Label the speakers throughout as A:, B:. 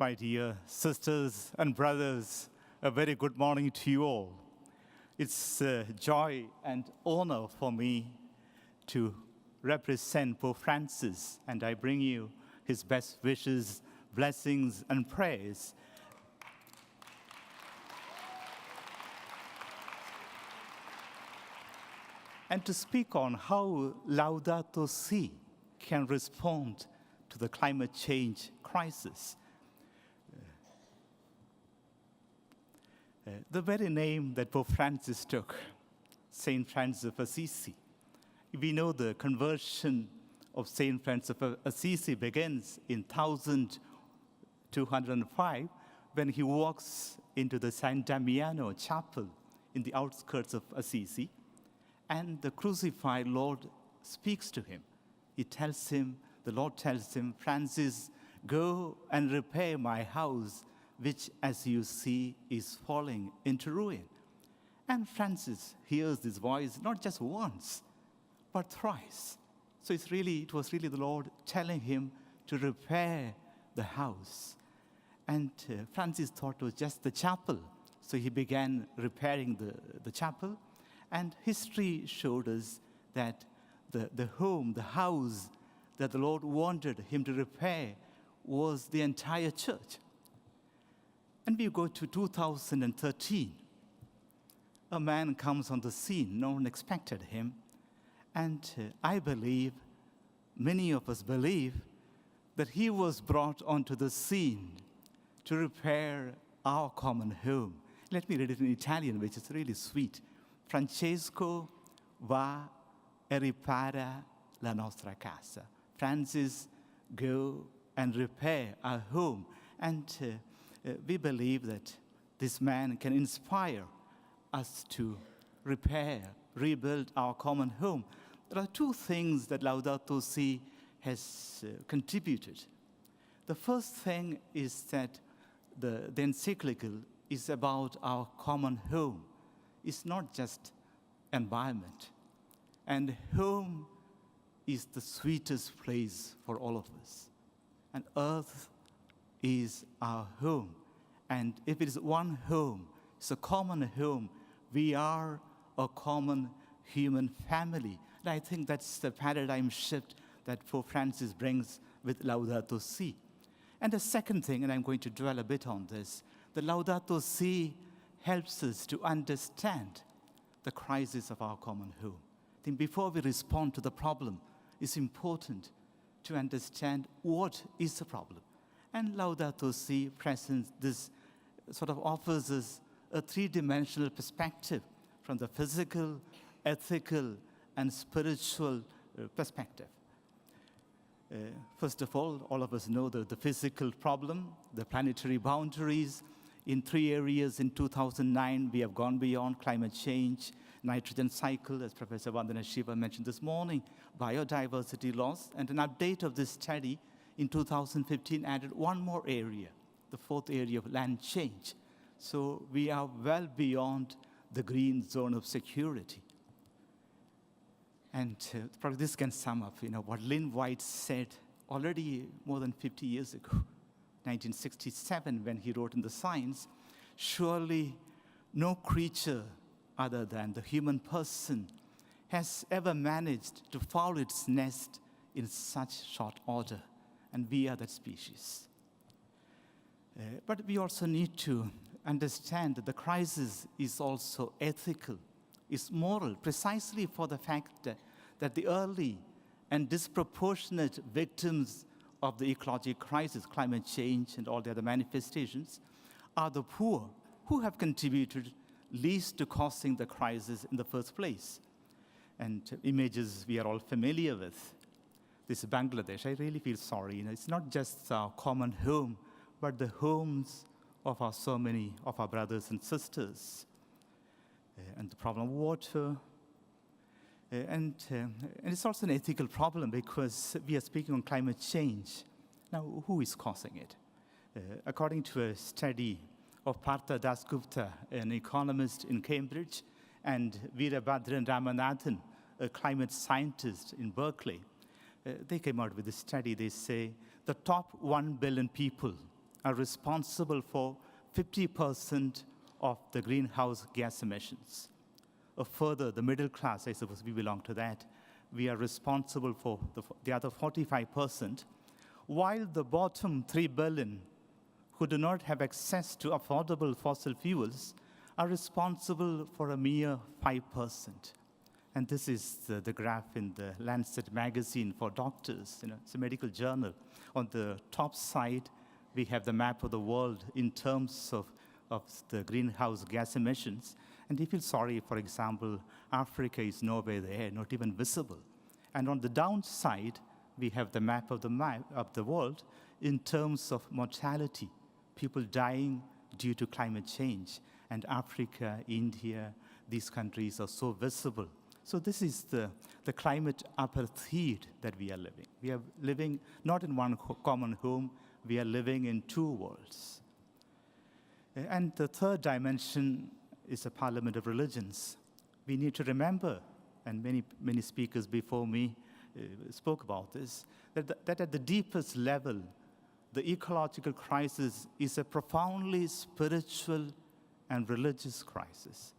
A: My dear sisters and brothers, a very good morning to you all. It's a joy and honor for me to represent Pope Francis, and I bring you his best wishes, blessings, and prayers. And to speak on how Laudato Si can respond to the climate change crisis. The very name that Pope Francis took, Saint Francis of Assisi. We know the conversion of Saint Francis of Assisi begins in 1205 when he walks into the San Damiano chapel in the outskirts of Assisi, and the crucified Lord speaks to him. The Lord tells him, Francis, go and repair my house, which, as you see, is falling into ruin. And Francis hears this voice not just once, but thrice. So it was really the Lord telling him to repair the house. And Francis thought it was just the chapel. So he began repairing the chapel. And history showed us that the house that the Lord wanted him to repair was the entire church. And we go to 2013. A man comes on the scene. No one expected him. And I believe, many of us believe, that he was brought onto the scene to repair our common home. Let me read it in Italian, which is really sweet. Francesco va e ripara la nostra casa. Francis, go and repair our home. And we believe that this man can inspire us to rebuild our common home. There are two things that Laudato Si has contributed. The first thing is that the encyclical is about our common home. It's not just environment. And home is the sweetest place for all of us. And earth is our home. And if it is one home, it's a common home, we are a common human family. And I think that's the paradigm shift that Pope Francis brings with Laudato Si. And the second thing, and I'm going to dwell a bit on this, the Laudato Si helps us to understand the crisis of our common home. I think before we respond to the problem, it's important to understand what is the problem. And Laudato Si presents this sort of offers us a three-dimensional perspective from the physical, ethical, and spiritual perspective. First of all of us know the physical problem, the planetary boundaries. In 3 areas in 2009, we have gone beyond climate change, nitrogen cycle, as Professor Vandana Shiva mentioned this morning, biodiversity loss, and an update of this study in 2015 added one more area, the 4th area of land change. So we are well beyond the green zone of security. And probably this can sum up, what Lynn White said already more than 50 years ago, 1967, when he wrote in the Science, surely no creature other than the human person has ever managed to foul its nest in such short order. And we are that species. But we also need to understand that the crisis is also ethical, is moral, precisely for the fact that the early and disproportionate victims of the ecology crisis, climate change, and all the other manifestations, are the poor who have contributed least to causing the crisis in the first place. And images we are all familiar with. This Bangladesh, I really feel sorry. It's not just our common home, but the homes of so many of our brothers and sisters. And the problem of water. And it's also an ethical problem because we are speaking on climate change. Now, who is causing it? According to a study of Partha Dasgupta, an economist in Cambridge, and Veerabhadran Ramanathan, a climate scientist in Berkeley, they came out with a study. They say the top 1 billion people are responsible for 50% of the greenhouse gas emissions. Further, the middle class, I suppose we belong to that, we are responsible for the other 45%, while the bottom 3 billion who do not have access to affordable fossil fuels are responsible for a mere 5%. And this is the graph in the Lancet magazine for doctors. It's a medical journal. On the top side, we have the map of the world in terms of the greenhouse gas emissions. And you feel sorry, for example, Africa is nowhere there, not even visible. And on the downside, we have the map of the world in terms of mortality, people dying due to climate change. And Africa, India, these countries are so visible. So this is the climate apartheid that we are living. We are living not in one common home, we are living in two worlds. And the third dimension is a parliament of religions. We need to remember, and many speakers before me spoke about this, that at the deepest level, the ecological crisis is a profoundly spiritual and religious crisis.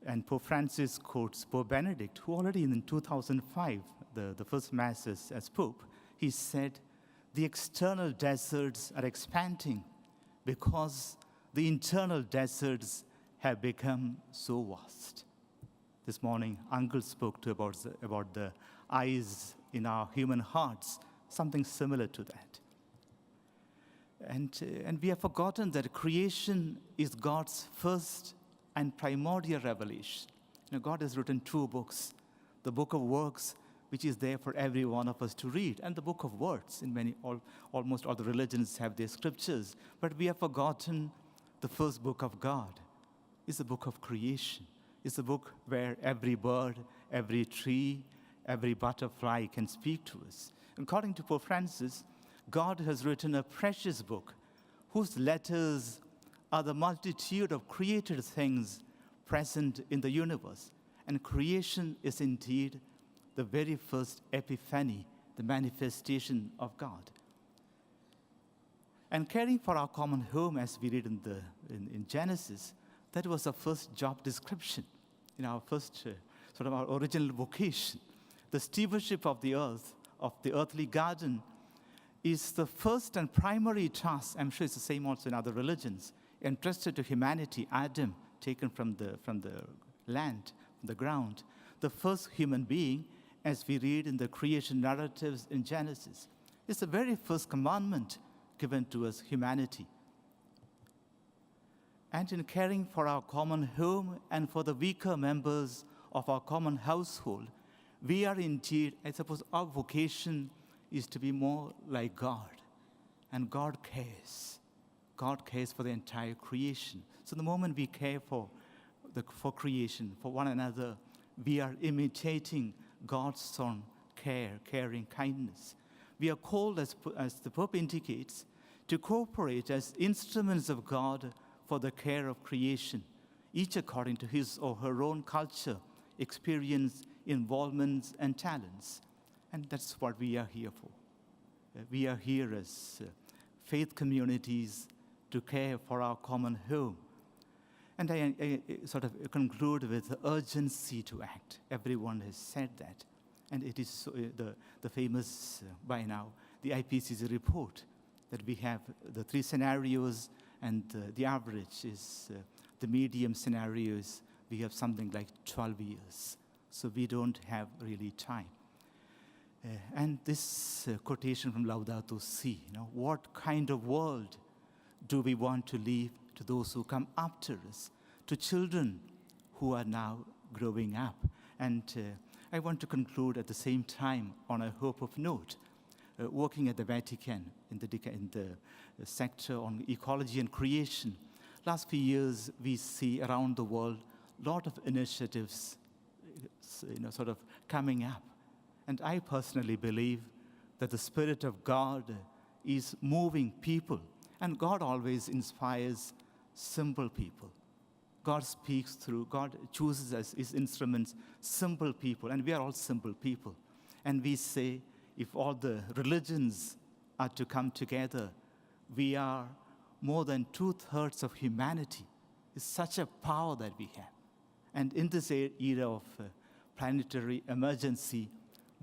A: And Pope Francis quotes Pope Benedict, who already in 2005, the first Mass as Pope, he said, the external deserts are expanding because the internal deserts have become so vast. This morning, Uncle spoke about the eyes in our human hearts, something similar to that. And we have forgotten that creation is God's first and primordial revelation. God has written 2 books, the book of works, which is there for every one of us to read, and the book of words. Almost all the religions have their scriptures, but we have forgotten the first book of God. It's the book of creation. It's a book where every bird, every tree, every butterfly can speak to us. According to Pope Francis, God has written a precious book whose letters are the multitude of created things present in the universe. And creation is indeed the very first epiphany, the manifestation of God. And caring for our common home, as we read in Genesis, that was our first job description, our first our original vocation. The stewardship of the earth, of the earthly garden, is the first and primary task. I'm sure it's the same also in other religions, entrusted to humanity. Adam, taken from the land, from the ground, the first human being, as we read in the creation narratives in Genesis. It's the very first commandment given to us, humanity. And in caring for our common home and for the weaker members of our common household, we are indeed, I suppose, our vocation is to be more like God. And God cares. God cares for the entire creation. So the moment we care for creation, for one another, we are imitating God's own care, caring, kindness. We are called, as the Pope indicates, to cooperate as instruments of God for the care of creation, each according to his or her own culture, experience, involvements, and talents. And that's what we are here for. We are here as faith communities to care for our common home. And I sort of conclude with the urgency to act. Everyone has said that. And it is the famous, by now, the IPCC report that we have the 3 scenarios, and the average is, the medium scenarios, we have something like 12 years. So we don't have really time. And this quotation from Laudato Si, what kind of world do we want to leave to those who come after us, to children who are now growing up? And I want to conclude at the same time on a hope of note. Working at the Vatican in the sector on ecology and creation, last few years we see around the world a lot of initiatives sort of coming up. And I personally believe that the Spirit of God is moving people. And God always inspires simple people. God speaks through, God chooses as his instruments simple people. And we are all simple people. And we say, if all the religions are to come together, we are more than 2/3 of humanity. It's such a power that we have. And in this era of planetary emergency,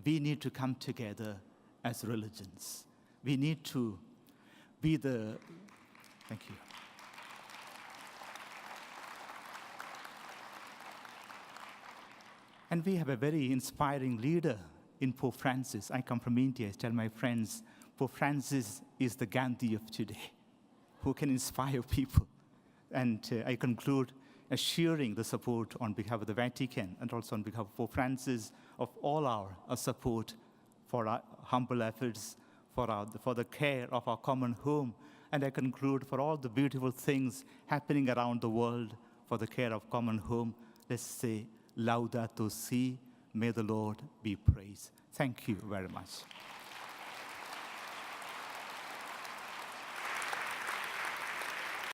A: we need to come together as religions. We need to be the... Thank you. And we have a very inspiring leader in Pope Francis. I come from India. I tell my friends, Pope Francis is the Gandhi of today, who can inspire people. And I conclude assuring the support on behalf of the Vatican and also on behalf of Pope Francis of all our support for our humble efforts, for the care of our common home. And I conclude for all the beautiful things happening around the world for the care of common home. Let's say, Laudato Si, may the Lord be praised. Thank you very much.